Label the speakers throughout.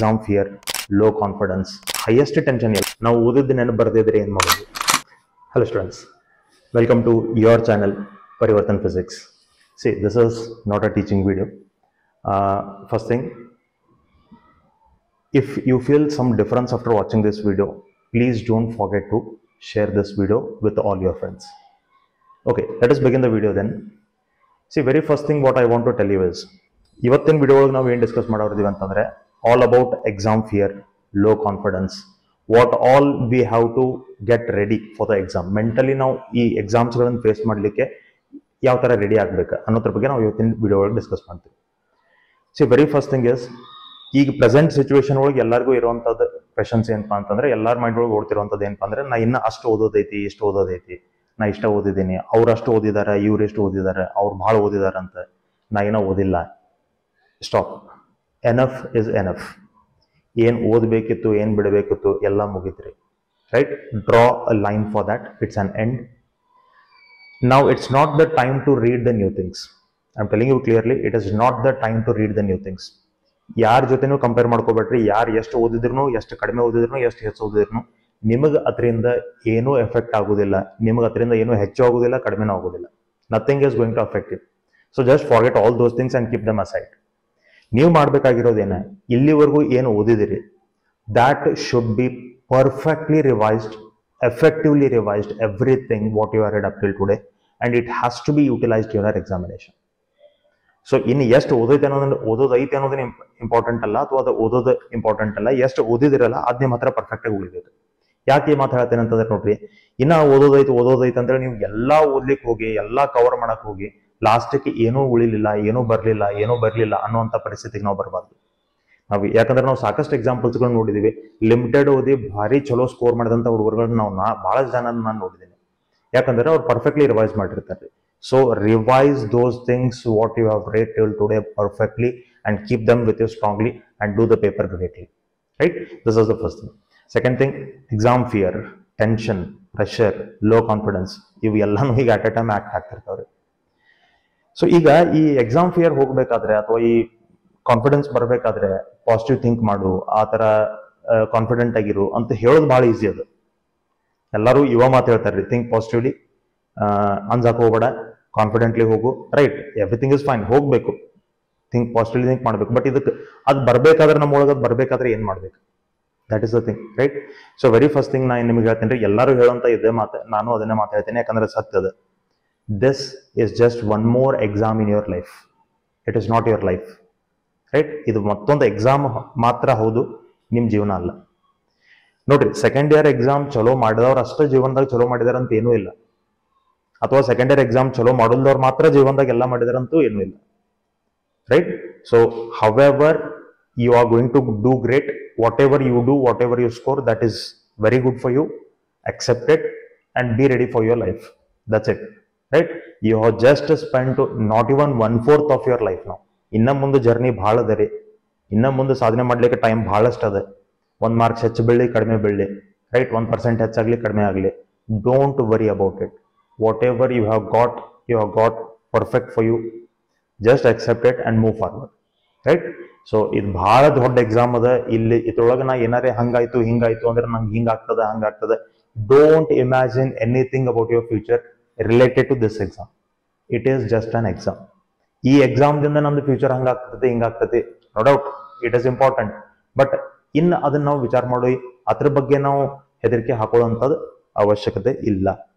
Speaker 1: Exam fear, low confidence, highest tension. ನಾವು ಓದಿದ್ದು ನೆನಪು ಬರ್ದಿದ್ರೆ ಏನು ಮಾಡೋದು? Hello students, welcome to your channel Parivartan Physics. See, this is not a teaching video. First thing, if you feel some difference after watching this video, please don't forget to share this video with all your friends. Okay, let us begin the video then. See, very first thing what I want to tell you is, ಇವತ್ತಿನ video ಒಳಗೆ ನಾವು ಏನು discuss ಮಾಡೋದಿವಿ ಅಂತಂದ್ರೆ all about exam fear, low confidence, what all we have to get ready for the exam. Mentally ನಾವು ಈ ಎಕ್ಸಾಮ್ಸ್ಗಳನ್ನು face ಮಾಡಲಿಕ್ಕೆ ಯಾವ ಥರ ರೆಡಿ ಆಗಬೇಕು ಅನ್ನೋದ್ರ ಬಗ್ಗೆ ನಾವು ಇವತ್ತಿನ ವಿಡಿಯೋ ಒಳಗೆ ಡಿಸ್ಕಸ್ ಮಾಡ್ತೀವಿ. C very first thing is, ಈಗ ಪ್ರೆಸೆಂಟ್ ಸಿಚುವೇಶನ್ ಒಳಗೆ ಎಲ್ಲರಿಗೂ ಇರುವಂಥದ್ದು ಕ್ವೆಶನ್ಸ್ ಏನಪ್ಪಾ ಅಂತಂದ್ರೆ, ಎಲ್ಲರ ಮೈಂಡ್ ಒಳಗೆ ಓಡ್ತಿರುವಂಥದ್ದು ಏನಪ್ಪಾ ಅಂದ್ರೆ, ನಾ ಇನ್ನು ಅಷ್ಟು ಓದೋದೈತಿ, ಇಷ್ಟು ಓದೋದೈತಿ, ನಾ ಇಷ್ಟ ಓದಿದ್ದೀನಿ, ಅವ್ರು ಅಷ್ಟು ಓದಿದ್ದಾರೆ, ಇವ್ರು ಎಷ್ಟು ಓದಿದ್ದಾರೆ, ಅವ್ರು ಭಾಳ ಓದಿದ್ದಾರೆ ಅಂತ, ನಾ ಏನೋ ಓದಿಲ್ಲ. ಸ್ಟಾಪ್. Enough is enough. ಏನು ಓದಬೇಕಿತ್ತು, ಏನು ಬಿಡಬೇಕಿತ್ತು ಎಲ್ಲ ಮುಗಿದ್ರಿ. Right? Draw a line for that. It's an end. Now it's not the time to read the new things. I am telling you clearly, it is not the time to read the new things. ಯಾರ ಜೊತೆನೂ compare ಮಾಡ್ಕೋಬೇಡ್ರಿ. ಯಾರು ಎಷ್ಟು ಓದಿದ್ರು, ಎಷ್ಟು ಕಡಿಮೆ ಓದಿದ್ರು, ಎಷ್ಟು ಹೆಚ್ಚು ಓದಿದ್ರು, ನಿಮಗೆ ಅದರಿಂದ ಏನೂ ಎಫೆಕ್ಟ್ ಆಗೋದಿಲ್ಲ. ನಿಮಗೆ ಅದರಿಂದ ಏನೂ ಹೆಚ್ಚು ಆಗೋದಿಲ್ಲ, ಕಡಿಮೆನೂ ಆಗೋದಿಲ್ಲ. Nothing is going to affect you. So just forget all those things and keep them aside. ನೀವು ಮಾಡಬೇಕಾಗಿರೋದೇನ, ಇಲ್ಲಿವರೆಗೂ ಏನು ಓದಿದಿರಿ, that should be perfectly revised, effectively revised, everything what you are read up till today, and it has to be utilised your examination. So ಇನ್ನು ಎಷ್ಟು ಓದೈತೆ ಓದೋದೈತೆ ಅನ್ನೋದನ್ನ important ಅಲ್ಲ, ಅಥವಾ ಅದು ಓದೋದು ಇಂಪಾರ್ಟೆಂಟ್ ಅಲ್ಲ. ಎಷ್ಟು ಓದಿದಿರಲ್ಲ ಅದ್ ನಿಮ್ಮ ಹತ್ರ ಪರ್ಫೆಕ್ಟಾಗಿ ಉಳಿಬೇಕು. ಯಾಕೆ ಈ ಮಾತು ಹೇಳ್ತೇನೆ ಅಂತಂದ್ರೆ, ನೋಡ್ರಿ, ಇನ್ನ ಓದೋದೈತೆ ಅಂತೇಳಿ ನೀವು ಎಲ್ಲಾ ಓದ್ಲಿಕ್ಕೆ ಹೋಗಿ, ಎಲ್ಲಾ ಕವರ್ ಮಾಡಕ್ ಹೋಗಿ, ಲಾಸ್ಟ್ಗೆ ಏನೂ ಉಳಿಲಿಲ್ಲ, ಏನೂ ಬರ್ಲಿಲ್ಲ ಅನ್ನುವಂಥ ಪರಿಸ್ಥಿತಿಗೆ ನಾವು ಬರಬಾರ್ದು. ಯಾಕಂದ್ರೆ ನಾವು ಸಾಕಷ್ಟು ಎಕ್ಸಾಂಪಲ್ಸ್ಗಳನ್ನ ನೋಡಿದೀವಿ. ಲಿಮಿಟೆಡ್ ಓದಿ ಭಾರಿ ಚಲೋ ಸ್ಕೋರ್ ಮಾಡಿದಂಥ ಹುಡುಗರುಗಳನ್ನ ನಾವು ಬಹಳಷ್ಟು ಜನ ನಾನು ನೋಡಿದ್ದೀನಿ. ಯಾಕಂದ್ರೆ ಅವ್ರು ಪರ್ಫೆಕ್ಟ್ಲಿ ರಿವೈಸ್ ಮಾಡಿರ್ತಾರೆ. So revise those things what you have read till today perfectly and keep them with you strongly and do the paper greatly. Right? This is the first thing. Second thing, exam fear, tension, pressure, low confidence, ಇವು ಎಲ್ಲಾನು ಈಗ at a time act ಆಗ್ತಿರ್ತಾವ್ರಿ. So ಈಗ ಈ exam fear ಹೋಗ್ಬೇಕಾದ್ರೆ, ಅಥವಾ ಈ confidence ಬರಬೇಕಾದ್ರೆ, ಪಾಸಿಟಿವ್ ಥಿಂಕ್ ಮಾಡು, ಆ ಥರ ಕಾನ್ಫಿಡೆಂಟ್ ಆಗಿರು ಅಂತ ಹೇಳೋದು ಭಾಳ ಈಸಿ. ಅದು ಎಲ್ಲರೂ ಇವ ಮಾತು ಹೇಳ್ತಾರ್ರಿ, ಥಿಂಕ್ ಪಾಸಿಟಿವ್ಲಿ, ಅನ್ಸಾಕ್ ಹೋಗ್ಬೇಡ, ಕಾನ್ಫಿಡೆಂಟ್ಲಿ ಹೋಗು. ರೈಟ್? ಎವ್ರಿಥಿಂಗ್ ಇಸ್ ಫೈನ್, ಹೋಗ್ಬೇಕು, ಥಿಂಕ್ ಪಾಸಿಟಿವ್ಲಿ ಥಿಂಕ್ ಮಾಡ್ಬೇಕು. ಬಟ್ ಇದಕ್ಕೆ ಅದು ಬರಬೇಕಾದ್ರೆ, ನಮ್ಮೊಳಗೆ ಅದು ಬರಬೇಕಾದ್ರೆ ಏನು ಮಾಡ್ಬೇಕು? That is the thing. Right? So very first thing ನಾನು ನಿಮಗೆ ಹೇಳ್ತೀನಿ ರೀ, ಎಲ್ಲರೂ ಹೇಳೋಂಥ ಇದೇ ಮಾತು, ನಾನು ಅದನ್ನೇ ಮಾತಾಡ್ತೀನಿ, ಯಾಕಂದ್ರೆ ಸತ್ಯದ. This is just one more exam in your life. It is not your life. Right? ಇದು ಮತ್ತೊಂದು ಎಕ್ಸಾಮ್ ಮಾತ್ರ ಹೌದು, ನಿಮ್ಮ ಜೀವನ ಅಲ್ಲ. ನೋಡ್ರಿ, ಸೆಕೆಂಡ್ ಇಯರ್ ಎಕ್ಸಾಮ್ ಚಲೋ ಮಾಡಿದವ್ರು ಅಷ್ಟೇ ಜೀವನದಾಗ ಚಲೋ ಮಾಡಿದಾರೆ ಅಂತ ಏನೂ ಇಲ್ಲ. ಅಥವಾ ಸೆಕೆಂಡ್ ಇಯರ್ ಎಕ್ಸಾಮ್ ಚಲೋ ಮಾಡೋದವ್ರು ಮಾತ್ರ ಜೀವನದಾಗ ಎಲ್ಲ ಮಾಡಿದಾರಂತೂ ಏನೂ ಇಲ್ಲ. Right? So however you are going to do great, whatever you do, whatever you score, that is very good for you. Accept it and be ready for your life. That's it. Right? You have just spent not even 1/4 of your life now. ಇನ್ನ ಮುಂದೆ journey ಭಾಳ ಅದ ರೀ. ಇನ್ನ ಮುಂದೆ ಸಾಧನೆ ಮಾಡ್ಲಿಕ್ಕೆ time ಭಾಳಷ್ಟು ಅದ. 1 ಮಾರ್ಕ್ಸ್ ಹೆಚ್ಚು ಬೀಳಲಿ, ಕಡಿಮೆ ಬೀಳಲಿ, ರೈಟ್, 1% ಹೆಚ್ಚಾಗ್ಲಿ, ಕಡಿಮೆ ಆಗಲಿ, don't worry about it. Whatever you have got perfect for you. Just accept it and move forward. Right? So ಇದು ಬಹಳ ದೊಡ್ಡ ಎಕ್ಸಾಮ್ ಅದ. ಇಲ್ಲಿ ಇದ್ರೊಳಗೆ ನಾ ಏನಾರೇ ಹಂಗಾಯ್ತು ಹಿಂಗಾಯ್ತು ಅಂದ್ರೆ ನಂಗೆ ಹಿಂಗಾಗ್ತದೆ, ಹಂಗಾಗ್ತದೆ. Don't imagine anything about your future related to this exam. It is just an exam. ಈ ಎಕ್ಸಾಮ್ದಿಂದ ನಮ್ದು ಫ್ಯೂಚರ್ ಹಂಗಾಗ್ತದೆ, ಹಿಂಗಾಗ್ತದೆ, no doubt it is important. But ಇನ್ನು ಅದನ್ನ ನಾವು ವಿಚಾರ ಮಾಡಿ ಅದ್ರ ಬಗ್ಗೆ ನಾವು ಹೆದರಿಕೆ ಹಾಕೊಳ್ಳುವಂಥದ್ದು ಅವಶ್ಯಕತೆ ಇಲ್ಲ.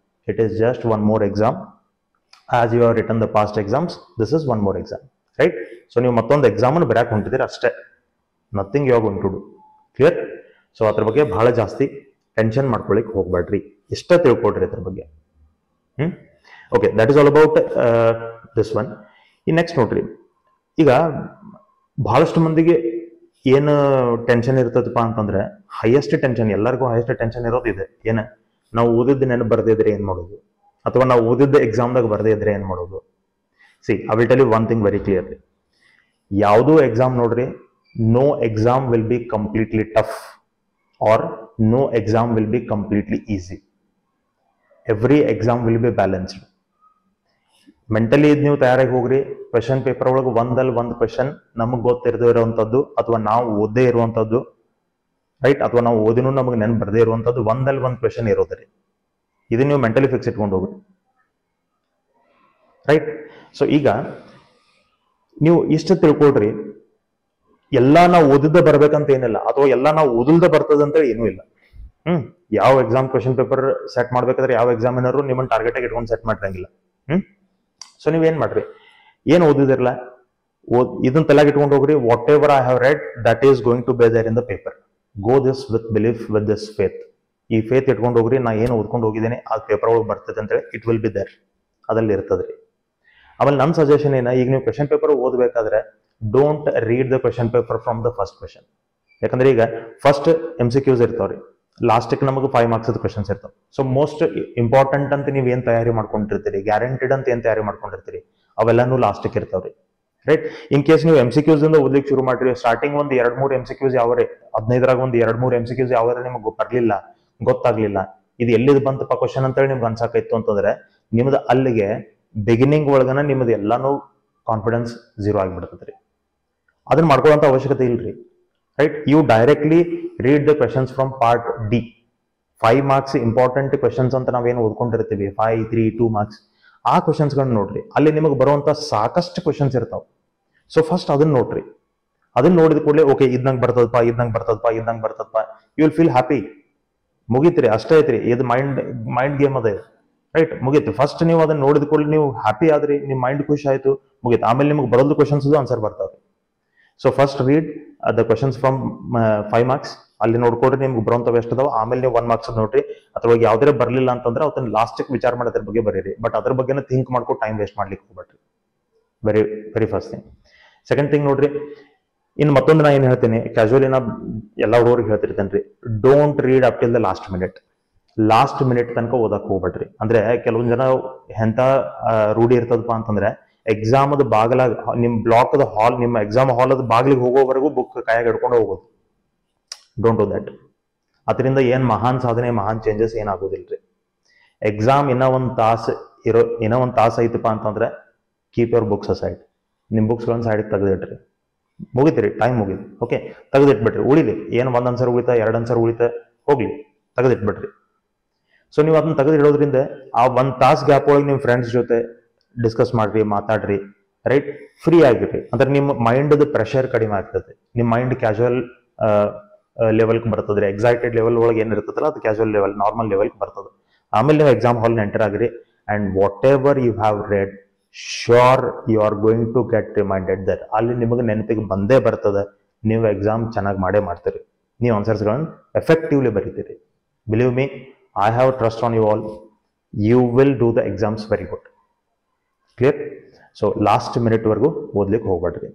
Speaker 1: It is just one more exam. As you have written the past exams, this is one more exam. Right? So ನೀವು ಮತ್ತೊಂದು ಎಕ್ಸಾಮನ್ನು ಬರೆಯಕ್ಕೆ ಹೊಂಟಿದ್ದೀರಿ ಅಷ್ಟೇ. Nothing you are going to do. Clear? So ಅದ್ರ ಬಗ್ಗೆ ಬಹಳ ಜಾಸ್ತಿ ಟೆನ್ಷನ್ ಮಾಡ್ಕೊಳ್ಳಿಕ್ಕೆ ಹೋಗ್ಬೇಡ್ರಿ. ಇಷ್ಟ ತಿಳ್ಕೊಡ್ರಿ ಅದ್ರ ಬಗ್ಗೆ. Okay, that is all about this one. ಈ ನೆಕ್ಸ್ಟ್ ನೋಡ್ರಿ, ಈಗ ಬಹಳಷ್ಟು ಮಂದಿಗೆ ಏನು ಟೆನ್ಷನ್ ಇರ್ತದಪ್ಪ ಅಂತಂದ್ರೆ, ಹೈಯೆಸ್ಟ್ ಟೆನ್ಷನ್, ಎಲ್ಲರಿಗೂ ಹೈಯೆಸ್ಟ್ ಟೆನ್ಷನ್ ಇರೋದು ಇದೆ. ಏನು? ನಾವು ಓದಿದ್ದು ನೆನಪು ಬರ್ದಿದ್ರೆ ಏನು ಮಾಡೋದು, ಅಥವಾ ನಾವು ಓದಿದ್ದ ಎಕ್ಸಾಮ್ದಾಗ ಬರದೇ ಇದ್ರೆ ಏನು ಮಾಡೋದು? See, I will tell you one thing very clearly. ಯಾವುದೋ ಎಕ್ಸಾಮ್ ನೋಡ್ರಿ, no exam will be completely tough or no exam will be completely easy. Every exam will be balanced. Mentally ಇದು ನೀವು ತಯಾರಾಗಿ ಹೋಗ್ರಿ. ಕ್ವೆಶನ್ ಪೇಪರ್ ಒಳಗೆ ಒಂದು question ನಮಗೆ ಗೊತ್ತಿರದೇ ಇರುವಂಥದ್ದು ಅಥವಾ ನಾವು ಓದೇ ಇರುವಂಥದ್ದು, ರೈಟ್, ಅಥವಾ ನಾವು ಓದಿನೂ ನಮಗೆ ನೆನ್ಪು ಬರದೇ ಇರುವಂಥದ್ದು ಒಂದು ಕ್ವೆಶನ್ ಇರೋದ್ರಿ. ಇದು ನೀವು ಮೆಂಟಲಿ ಫಿಕ್ಸ್ ಇಟ್ಕೊಂಡು ಹೋಗ್ರಿ, ರೈಟ್. ಸೊ ಈಗ ನೀವು ಇಷ್ಟು ತಿಳ್ಕೊಳ್ರಿ, ಎಲ್ಲ ನಾವು ಓದಿದ್ದ ಬರ್ಬೇಕಂತ ಏನಿಲ್ಲ, ಅಥವಾ ಎಲ್ಲ ನಾವು ಓದಿಲ್ದ ಬರ್ತದ ಅಂತ ಏನೂ ಇಲ್ಲ. ಯಾವ ಎಕ್ಸಾಮ್ ಕ್ವೆಶನ್ ಪೇಪರ್ ಸೆಟ್ ಮಾಡ್ಬೇಕಾದ್ರೆ ಯಾವ ಎಕ್ಸಾಮಿನರು ನಿಮ್ಮನ್ನ ಟಾರ್ಗೆಟ್ ಆಗಿ ಇಟ್ಕೊಂಡು ಸೆಟ್ ಮಾಡಿರಂಗಿಲ್ಲ. ಸೊ ನೀವೇನ್ ಮಾಡ್ರಿ, ಏನ್ ಓದಿದಿರಲ್ಲ ಇದನ್ನ ತಲೆಗೆ ಇಟ್ಕೊಂಡು ಹೋಗ್ರಿ. Whatever I have read that is going to be there in the paper. Go this with belief, with this faith. ಈ ಫೇತ್ ಇಟ್ಕೊಂಡು ಹೋಗ್ರಿ, ನಾ ಏನು ಓದ್ಕೊಂಡು ಹೋಗಿದ್ದೇನೆ ಆ ಪೇಪರ್ ಒಳಗೆ ಬರ್ತದೆ ಅಂತೇಳಿ ಇಟ್ ವಿಲ್ ಬಿ ದೇರ್, ಅದಲ್ಲಿ ಇರ್ತದ್ರಿ. ಆಮೇಲೆ ನನ್ನ ಸಜೆಷನ್ ಏನ, ಈಗ ನೀವು ಕ್ವೆಶನ್ ಪೇಪರ್ ಓದಬೇಕಾದ್ರೆ don't read the question paper from the first question. ಯಾಕಂದ್ರೆ ಈಗ ಫಸ್ಟ್ MCQs ಇರ್ತಾವ್ರಿ, ಲಾಸ್ಟಿಗೆ ನಮಗೆ 5 ಮಾರ್ಕ್ಸ್ ಕ್ವೆಶನ್ಸ್ ಇರ್ತಾವ. ಸೊ ಮೋಸ್ಟ್ ಇಂಪಾರ್ಟೆಂಟ್ ಅಂತ ನೀವು ಏನ್ ತಯಾರಿ ಮಾಡ್ಕೊಂಡಿರ್ತೀರಿ, ಗ್ಯಾರಂಟಿಡ್ ಅಂತ ಏನ್ ತಯಾರಿ ಮಾಡ್ಕೊಂಡಿರ್ತೀರಿ, ಅವೆಲ್ಲಾನು ಲಾಸ್ಟಿಗೆ ಇರ್ತಾವ್ರಿ, ರೈಟ್. ಇನ್ ಕೇಸ್ ನೀವು MCQs ಇಂದ ಓದ್ಲಿಕ್ಕೆ ಶುರು ಮಾಡ್ರಿ, ಸ್ಟಾರ್ಟಿಂಗ್ ಒಂದು 2-3 MCQs ಯಾವ್ರೆ 15ರಾಗ ಒಂದು 2-3 MCQs ಯಾವ್ರೆ ನಿಮಗೆ ಬರ್ಲಿಲ್ಲ, ಗೊತ್ತಾಗ್ಲಿಲ್ಲ, ಇದು ಎಲ್ಲಿದ್ ಬಂತಪ್ಪ ಕ್ವಶನ್ ಅಂತೇಳಿ ನಿಮ್ಗೆ ಅನ್ಸಾಕೈತು ಅಂತಂದ್ರೆ ನಿಮ್ದು ಅಲ್ಲಿಗೆ ಬಿಗಿನಿಂಗ್ ಒಳಗನ ನಿಮ್ದು ಎಲ್ಲಾನು ಕಾನ್ಫಿಡೆನ್ಸ್ ಝೀರೋ ಆಗಿಬಿಡ್ತದ್ರಿ. ಅದನ್ನ ಮಾಡ್ಕೊಳ್ಳೋಂಥ ಅವಶ್ಯಕತೆ ಇಲ್ರಿ, right. You directly read the questions from part D. 5 marks important questions ಅಂತ ನಾವೇನು ಓದ್ಕೊಂಡಿರ್ತೀವಿ, 5, 3, 2 ಮಾರ್ಕ್ಸ್, ಆ ಕ್ವೆಶನ್ಸ್ಗಳನ್ನ ನೋಡ್ರಿ. ಅಲ್ಲಿ ನಿಮಗೆ ಬರುವಂತ ಸಾಕಷ್ಟು ಕ್ವೆಶನ್ಸ್ ಇರ್ತಾವ. ಸೊ ಫಸ್ಟ್ ಅದನ್ನ ನೋಡ್ರಿ. ಅದನ್ನ ನೋಡಿದ ಕೂಡಲೇ ಓಕೆ ಇದ್ನಂಗ್ ಬರ್ತದಪ್ಪ, ಇದ್ನಂಗ್ ಬರ್ತದಪ್ಪ, ಯು ವಿಲ್ ಫೀಲ್ ಹ್ಯಾಪಿ. ಮುಗೀತ್ರಿ, ಅಷ್ಟೇ ಐತ್ರಿ. ಇದು ಮೈಂಡ್ ಗೇಮ್ ಅದ, ರೈಟ್. ಮುಗೀತು. ಫಸ್ಟ್ ನೀವು ಅದನ್ನ ನೋಡಿದ ಕೂಡಲೇ ನೀವು ಹ್ಯಾಪಿ ಆದ್ರಿ, ನಿಮ್ ಮೈಂಡ್ ಖುಷಿ ಆಯ್ತು, ಮುಗೀತು. ಆಮೇಲೆ ನಿಮ್ಗೆ ಬರೋದು ಕ್ವೆಶನ್ಸ್ ಆನ್ಸರ್ ಬರ್ತಾವ್ರಿ. So first read the questions from 5 marks. ಅಲ್ಲಿ ನೋಡ್ಕೊಡ್ರಿ ನಿಮ್ಗೆ ಬರೋಂಥವು ಎಷ್ಟು ಅದಾವ. ಆಮೇಲೆ ನೀವು 1 ಮಾರ್ಕ್ಸ್ ನೋಡ್ರಿ. ಅಥವಾ ಯಾವ್ದಾರ ಬರ್ಲಿಲ್ಲ ಅಂತಂದ್ರೆ ಅವತ್ತನ್ನ ಲಾಸ್ಟಿಗೆ ವಿಚಾರ ಮಾಡಿ ಅದ್ರ ಬಗ್ಗೆ ಬರೀರಿ. ಬಟ್ ಅದ್ರ ಬಗ್ಗೆ ಥಿಂಕ್ ಮಾಡ್ಕೊಂಡು ಟೈಮ್ ವೇಸ್ಟ್ ಮಾಡ್ಲಿಕ್ಕೆ ಹೋಗ್ಬೇಡ್ರಿ. Very first thing. Second thing ನೋಡ್ರಿ, ಇನ್ನು ಮತ್ತೊಂದು ನಾ ಏನ್ ಹೇಳ್ತೀನಿ, ಕ್ಯಾಶುವಲಿ ನಾ ಎಲ್ಲ ಹುಡುಗರಿಗೆ ಹೇಳ್ತಿರ್ತೇನ್ರಿ, don't read up till the last minute ತನಕ ಓದಕ್ ಹೋಗ್ಬೇಡ್ರಿ. ಅಂದ್ರೆ ಕೆಲವೊಂದ್ ಜನ ಎಂತ ರೂಢಿ ಇರ್ತದಪ್ಪ ಅಂತಂದ್ರೆ, ಎಕ್ಸಾಮದ ಬಾಗಲಾಗ ನಿಮ್ ಬ್ಲಾಕ್ದ ಹಾಲ್, ನಿಮ್ಮ ಎಕ್ಸಾಮ್ ಹಾಲದ ಬಾಗಿಲಿಗೆ ಹೋಗೋವರೆಗೂ ಬುಕ್ ಕೈಯಾಗ ಹಿಡ್ಕೊಂಡು ಹೋಗೋದು. Don't do that. ಅದರಿಂದ ಏನ್ ಮಹಾನ್ ಸಾಧನೆ, ಮಹಾನ್ ಚೇಂಜಸ್ ಏನಾಗೋದಿಲ್ರಿ. ಎಕ್ಸಾಮ್ ಇನ್ನೂ ಒಂದು ತಾಸು ಐತಪ್ಪ ಅಂತಂದ್ರೆ ಕೀಪ್ ಯುವರ್ ಬುಕ್ಸ್ ಅಸೈಡ್. ನಿಮ್ ಬುಕ್ಸ್ಗಳನ್ನ ಸೈಡಿಗೆ ತೆಗೆದಿಟ್ರಿ, ಮುಗಿತ್ರಿ, ಟೈಮ್ ಮುಗಿದು, ಓಕೆ, ತೆಗೆದಿಟ್ಬಿಟ್ರಿ. ಉಳಿಲಿ ಏನು 1 ಆನ್ಸರ್ ಉಳಿತಾ, 2 ಆನ್ಸರ್ ಉಳಿತಾ, ಹೋಗ್ಲಿ, ತೆಗೆದಿಟ್ಬಿಟ್ರಿ. ಸೊ ನೀವು ಅದನ್ನ ತೆಗೆದಿಡೋದ್ರಿಂದ ಆ 1 ತಾಸು ಗ್ಯಾಪ್ ಒಳಗೆ ನಿಮ್ಮ ಫ್ರೆಂಡ್ಸ್ ಜೊತೆ ಡಿಸ್ಕಸ್ ಮಾಡ್ರಿ, ಮಾತಾಡ್ರಿ, ರೈಟ್. ಫ್ರೀ ಆಗಿರ್ರಿ. ಅಂದ್ರೆ ನಿಮ್ಮ ಮೈಂಡ್ ಪ್ರೆಷರ್ ಕಡಿಮೆ ಆಗ್ತದೆ. ನಿಮ್ಮ ಮೈಂಡ್ ಕ್ಯಾಶುವಲ್ ಲೆವೆಲ್ಗೆ ಬರ್ತದ್ರಿ. ಎಕ್ಸೈಟೆಡ್ ಲೆವೆಲ್ ಒಳಗೆ ಏನ್ ಇರ್ತದಲ್ಲ ಅದು ಕ್ಯಾಶುವಲ್ ಲೆವೆಲ್, ನಾರ್ಮಲ್ ಲೆವೆಲ್ಗೆ ಬರ್ತದೆ. ಆಮೇಲೆ ನೀವು ಎಕ್ಸಾಮ್ ಹಾಲ್ ಎಂಟರ್ ಆಗ್ರಿ. And whatever you have read, sure you are going to get reminded there. ಅಲ್ಲಿ ನಿಮಗೆ ನೆನಪಿಗೆ ಬಂದೇ ಬರ್ತದೆ. ನೀವು ಎಕ್ಸಾಮ್ ಚೆನ್ನಾಗಿ ಮಾಡ್ತೀರಿ. ನೀವು ಆನ್ಸರ್ಸ್ಗಳನ್ನ ಎಫೆಕ್ಟಿವ್ಲಿ ಬರೀತೀರಿ. Believe me, I have trust on you all. You will do the exams very good. Clear? So last ಮಿನಿಟ್ವರೆಗೂ ಓದ್ಲಿಕ್ಕೆ ಹೋಗ್ಬೇಡ್ರಿ.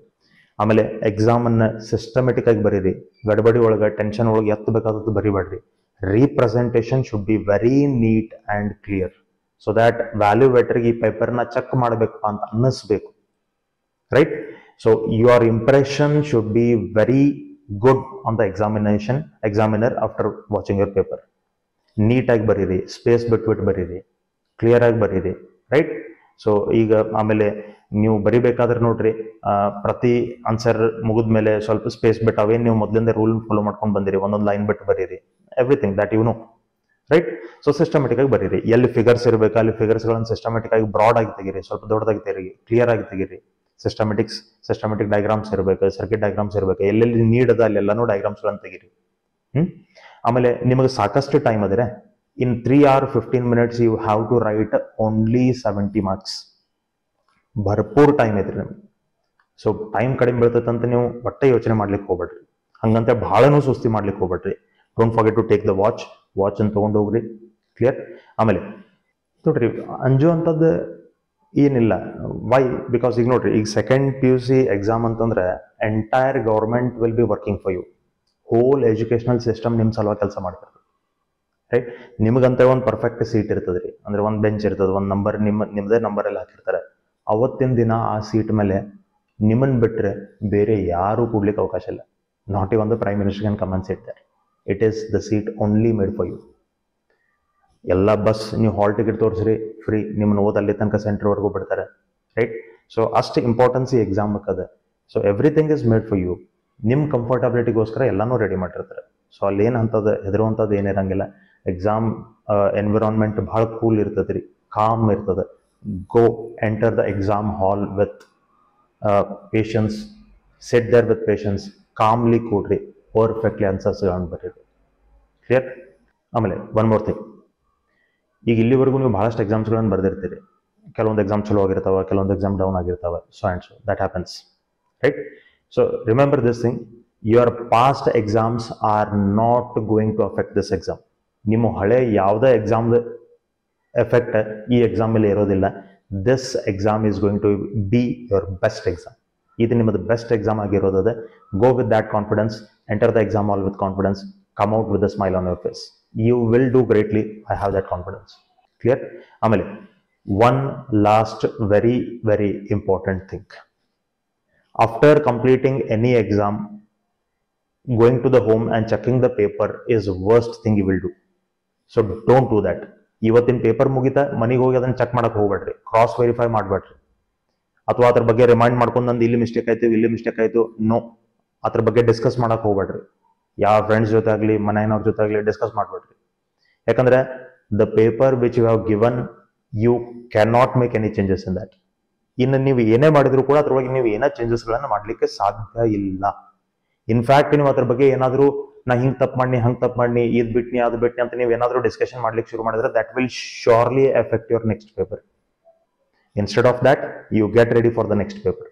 Speaker 1: ಆಮೇಲೆ ಎಕ್ಸಾಮ್ ಅನ್ನ ಸಿಸ್ಟಮೆಟಿಕ್ ಆಗಿ ಬರೀರಿ. ಗಡಬಡಿ ಒಳಗೆ, ಟೆನ್ಷನ್ ಒಳಗೆ ಎತ್ತಬೇಕಾದದ್ದು ಬರಿಬೇಡ್ರಿ. Representation should be very neat and clear. So that ವ್ಯಾಲ್ಯೂವೇಟರ್ಗೆ ಈ ಪೇಪರ್ನ ಚೆಕ್ ಮಾಡಬೇಕಪ್ಪ ಅಂತ ಅನ್ನಿಸ್ಬೇಕು, right. So your impression should be very good on the examiner after watching your paper. ನೀಟಾಗಿ ಬರೀರಿ, ಸ್ಪೇಸ್ ಬಿಟ್ಬಿಟ್ಟು ಬರೀರಿ, ಕ್ಲಿಯರ್ ಆಗಿ ಬರೀರಿ, ರೈಟ್. ಸೊ ಈಗ ಆಮೇಲೆ ನೀವು ಬರಿಬೇಕಾದ್ರೆ ನೋಡ್ರಿ, ಪ್ರತಿ ಆನ್ಸರ್ ಮುಗಿದ್ಮೇಲೆ ಸ್ವಲ್ಪ ಸ್ಪೇಸ್ ಬಿಟ್ಟು, ಅವೇನು ನೀವು ಮೊದಲಿಂದ ರೂಲ್ ಫಾಲೋ ಮಾಡ್ಕೊಂಡು ಬಂದಿರಿ, ಒಂದೊಂದು ಲೈನ್ ಬಿಟ್ಟು ಬರೀರಿ. Everything that you know, right. So systematic ಆಗಿ ಬರೀರಿ. ಎಲ್ಲಿ ಫಿಗರ್ಸ್ ಇರಬೇಕು ಅಲ್ಲಿ ಫಿಗರ್ಸ್ಗಳನ್ನು ಸಿಸ್ಟಮೆಟಿಕ್ ಆಗಿ ಬ್ರಾಡ್ ಆಗಿ ತೆಗೀರಿ, ಸ್ವಲ್ಪ ದೊಡ್ಡದಾಗಿ ತೆಗೀರಿ, ಕ್ಲಿಯರ್ ಆಗಿ ತೆಗೀರಿ. ಸಿಸ್ಟಮೆಟಿಕ್ ಡಯಾಗ್ರಾಮ್ಸ್ ಇರಬೇಕು, ಸರ್ಕಿಟ್ ಡಯಾಗ್ರಾಮ್ಸ್ ಇರಬೇಕು. ಎಲ್ಲೆಲ್ಲಿ ನೀಡ್ ಅದ ಅಲ್ಲೆಲ್ಲಾನು ಡಯಾಗ್ರಾಮ್ಸ್ಗಳನ್ನು ತೆಗೀರಿ. ಆಮೇಲೆ ನಿಮಗೆ ಸಾಕಷ್ಟು ಟೈಮ್ ಅದರೆ, in 3 hours 15 minutes you have to write only 70 marks. ಭರ್ಪೂರ್ ಟೈಮ್ ಐತ್ರಿ ನಿಮ್ಗೆ. ಸೊ ಟೈಮ್ ಕಡಿಮೆ ಬೀಳ್ತೈತೆ ಅಂತ ನೀವು ಒಟ್ಟೆ ಯೋಚನೆ ಮಾಡ್ಲಿಕ್ಕೆ ಹೋಗ್ಬೇಡ್ರಿ. ಹಂಗಂತ ಬಹಳನೂ ಸುಸ್ತಿ ಮಾಡ್ಲಿಕ್ಕೆ ಹೋಗ್ಬೇಡ್ರಿ. Don't forget to take the watch ಅನ್ನು ತಗೊಂಡು ಹೋಗ್ರಿ. ಕ್ಲಿಯರ್? ಆಮೇಲೆ ನೋಡ್ರಿ, ಅಂಜು ಅಂತದ್ದು ಏನಿಲ್ಲ. ವೈ? ಬಿಕಾಸ್ ಈಗ ನೋಡ್ರಿ, ಈಗ ಸೆಕೆಂಡ್ PUC ಎಕ್ಸಾಮ್ ಅಂತಂದ್ರೆ entire government will be working for you. Whole educational system ನಿಮ್ಮ ಸಲುವಾಗಿ ಕೆಲಸ ಮಾಡ್ತಾರೆ, ರೈಟ್. ನಿಮಗಂತ ಒಂದು ಪರ್ಫೆಕ್ಟ್ ಸೀಟ್ ಇರ್ತದ್ರಿ. ಅಂದ್ರೆ ಒಂದು ಬೆಂಚ್ ಇರ್ತದೆ, ಒಂದು ನಂಬರ್, ನಿಮ್ಮದೇ ನಂಬರ್ ಎಲ್ಲ ಹಾಕಿರ್ತಾರೆ. ಅವತ್ತಿನ ದಿನ ಆ ಸೀಟ್ ಮೇಲೆ ನಿಮ್ಮನ್ನು ಬಿಟ್ಟರೆ ಬೇರೆ ಯಾರೂ ಕೂಡ್ಲಿಕ್ಕೆ ಅವಕಾಶ ಇಲ್ಲ. Not even the prime minister can come and sit there. It is the seat only made for you. ಎಲ್ಲ ಬಸ್ ನೀವು ಹಾಲ್ ಟಿಕೆಟ್ ತೋರಿಸ್ರಿ, ಫ್ರೀ. ನಿಮ್ಮನ್ನು ಅಲ್ಲಿ ತನಕ ಸೆಂಟರ್ವರೆಗೂ ಬಿಡ್ತಾರೆ. ರೈಟ್. ಸೊ ಅಷ್ಟು ಇಂಪಾರ್ಟೆನ್ಸ್ ಈ ಎಕ್ಸಾಮ್ಗೆ ಅದ. So everything is made for you. ನಿಮ್ಮ ಕಂಫರ್ಟಬಿಲಿಟಿಗೋಸ್ಕರ ಎಲ್ಲನೂ ರೆಡಿ ಮಾಡಿರ್ತಾರೆ. ಸೊ ಅಲ್ಲಿ ಏನು ಅಂತದ ಹೆದರುವಂಥದ್ದು ಏನಿರಂಗಿಲ್ಲ. ಎಕ್ಸಾಮ್ ಎನ್ವಿರಾನ್ಮೆಂಟ್ ಭಾಳ ಕೂಲ್ ಇರ್ತದೆ ರೀ, ಕಾಮ್ ಇರ್ತದೆ. Go enter the exam hall with patience, sit there with patience, calmly ಕೂಡ್ರಿ, ಪರ್ಫೆಕ್ಟ್ಲಿ ಆನ್ಸರ್ಸ್ಗಳನ್ನು ಬರೀರಿ. ಕ್ಲಿಯರ್. ಆಮೇಲೆ ಒನ್ ಮೋರ್ ಥಿಂಗ್, ಈಗ ಇಲ್ಲಿವರೆಗೂ ನೀವು ಭಾಳಷ್ಟು ಎಕ್ಸಾಮ್ಸ್ಗಳನ್ನು ಬರೆದಿರ್ತೀರಿ. ಕೆಲವೊಂದು ಎಕ್ಸಾಮ್ ಚಲೋ ಆಗಿರ್ತಾವೆ, ಕೆಲವೊಂದು ಎಕ್ಸಾಮ್ ಡೌನ್ ಆಗಿರ್ತಾವೆ. So and so that happens, right. So remember this thing, your past exams are not going to affect this exam. ನಿಮ್ಮ ಹಳೆ ಯಾವುದೇ ಎಕ್ಸಾಮ್ದ ಎಫೆಕ್ಟ್ ಈ ಎಕ್ಸಾಮ್ ಮೇಲೆ ಇರೋದಿಲ್ಲ. This exam is going to be your best exam. ಇದು ನಿಮ್ಮದು best exam ಆಗಿರೋದೇ. Go with that confidence, enter the exam hall with confidence, come out with a smile on your face. You will do greatly. I have that confidence. Clear? Amale, one last very, very important thing. After completing any exam, going to the home and checking the paper is the worst thing you will do. So don't do that. ಇವತ್ತಿನ paper ಮುಗಿತಾ ಮನೆಗೆ ಹೋಗಿ ಅದನ್ನು check ಮಾಡಕ್ಕೆ ಹೋಗ್ಬೇಡ್ರಿ, cross verify ಮಾಡಬೇಡ್ರಿ, ಅಥವಾ ಅದ್ರ ಬಗ್ಗೆ ರಿಮೈಂಡ್ ಮಾಡ್ಕೊಂಡು ನಂದು ಇಲ್ಲಿ ಮಿಸ್ಟೇಕ್ ಆಯ್ತು, ಇಲ್ಲಿ ಮಿಸ್ಟೇಕ್ ಆಯ್ತು, ನೋ, ಅದ್ರ ಬಗ್ಗೆ ಡಿಸ್ಕಸ್ ಮಾಡಕ್ಕೆ ಹೋಗ್ಬೇಡ್ರಿ. ಯಾವ ಫ್ರೆಂಡ್ಸ್ ಜೊತೆ ಆಗಲಿ, ಮನೆಯವ್ರ ಜೊತೆ ಆಗಲಿ ಡಿಸ್ಕಸ್ ಮಾಡಬೇಡ್ರಿ. ಯಾಕಂದ್ರೆ the paper which you have given, you can not make any changes in that. ಇನ್ನು ನೀವು ಏನೇ ಮಾಡಿದ್ರು ಕೂಡ ಅದ್ರೊಳಗೆ ನೀವು ಏನೇ ಚೇಂಜಸ್ಗಳನ್ನು ಮಾಡಲಿಕ್ಕೆ ಸಾಧ್ಯ ಇಲ್ಲ. ಇನ್ಫ್ಯಾಕ್ಟ್ ನೀವು ಅದ್ರ ಬಗ್ಗೆ ಏನಾದರೂ ನಾ ಹಿಂಗೆ ತಪ್ಪು ಮಾಡಿ, ಹಂಗೆ ತಪ್ಪು ಮಾಡಿ, ಇದು ಬಿಟ್ನಿ ಅದು ಬಿಟ್ನಿ ಅಂತ ನೀವು ಏನಾದರೂ ಡಿಸ್ಕಷನ್ ಮಾಡ್ಲಿಕ್ಕೆ ಶುರು ಮಾಡಿದ್ರೆ that will surely effect your next paper. Instead of that you get ready for the next paper.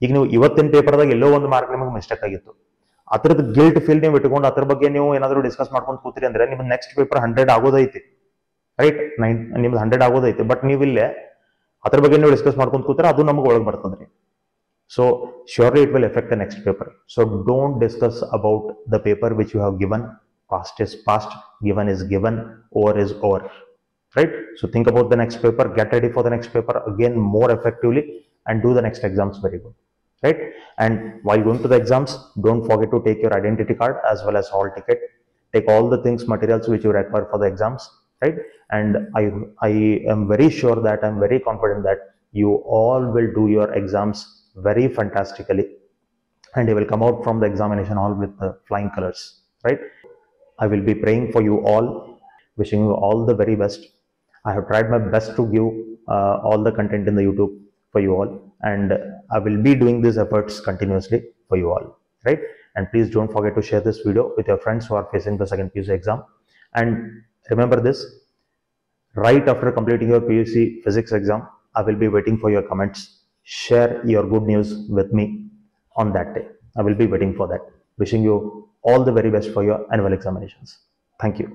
Speaker 1: ಈಗ ನೀವು ಇವತ್ತಿನ ಪೇಪರ್ದಾಗ ಎಲ್ಲೋ ಒಂದು ಮಾರ್ಕ್ ನಿಮಗೆ ಮಿಸ್ಟೇಕ್ ಆಗಿತ್ತು, ಅದ್ರದ್ದು ಗಿಲ್ಟ್ ಫೀಲ್ ನೀವು ಇಟ್ಕೊಂಡು ಅದ್ರ ಬಗ್ಗೆ ನೀವು ಏನಾದರೂ ಡಿಸ್ಕಸ್ ಮಾಡ್ಕೊಂಡು ಕೂತ್ರಿ ಅಂದ್ರೆ ನಿಮ್ಗೆ ನೆಕ್ಸ್ಟ್ ಪೇಪರ್ 100 ಆಗೋದೈತಿ, ರೈಟ್. ನಿಮ್ದು 100 ಆಗೋದೈತಿ. ಬಟ್ ನೀವು ಇಲ್ಲೇ ಅದ್ರ ಬಗ್ಗೆ ನೀವು ಡಿಸ್ಕಸ್ ಮಾಡ್ಕೊಂಡು ಕೂತ್ರೆ ಅದು ನಮಗೆ ಒಳಗೆ ಬರ್ತದ್ರಿ. So surely it will effect the next paper. So don't discuss about the paper which you have given. Past is past, given is given, over is over, right. So think about the next paper, get ready for the next paper again more effectively and do the next exams very good, right? And while going to the exams, don't forget to take your identity card as well as hall ticket. Take all the things, materials which you require for the exams, right? And I am very sure that, I'm very confident that you all will do your exams very fantastically and you will come out from the examination hall with the flying colors, right? I will be praying for you all, wishing you all the very best. I have tried my best to give all the content in the YouTube for you all, and I will be doing these efforts continuously for you all, right? And please don't forget to share this video with your friends who are facing the second PUC exam. And remember this, right after completing your PUC physics exam, I will be waiting for your comments. Share your good news with me on that day. I will be waiting for that. Wishing you all the very best for your annual examinations. Thank you.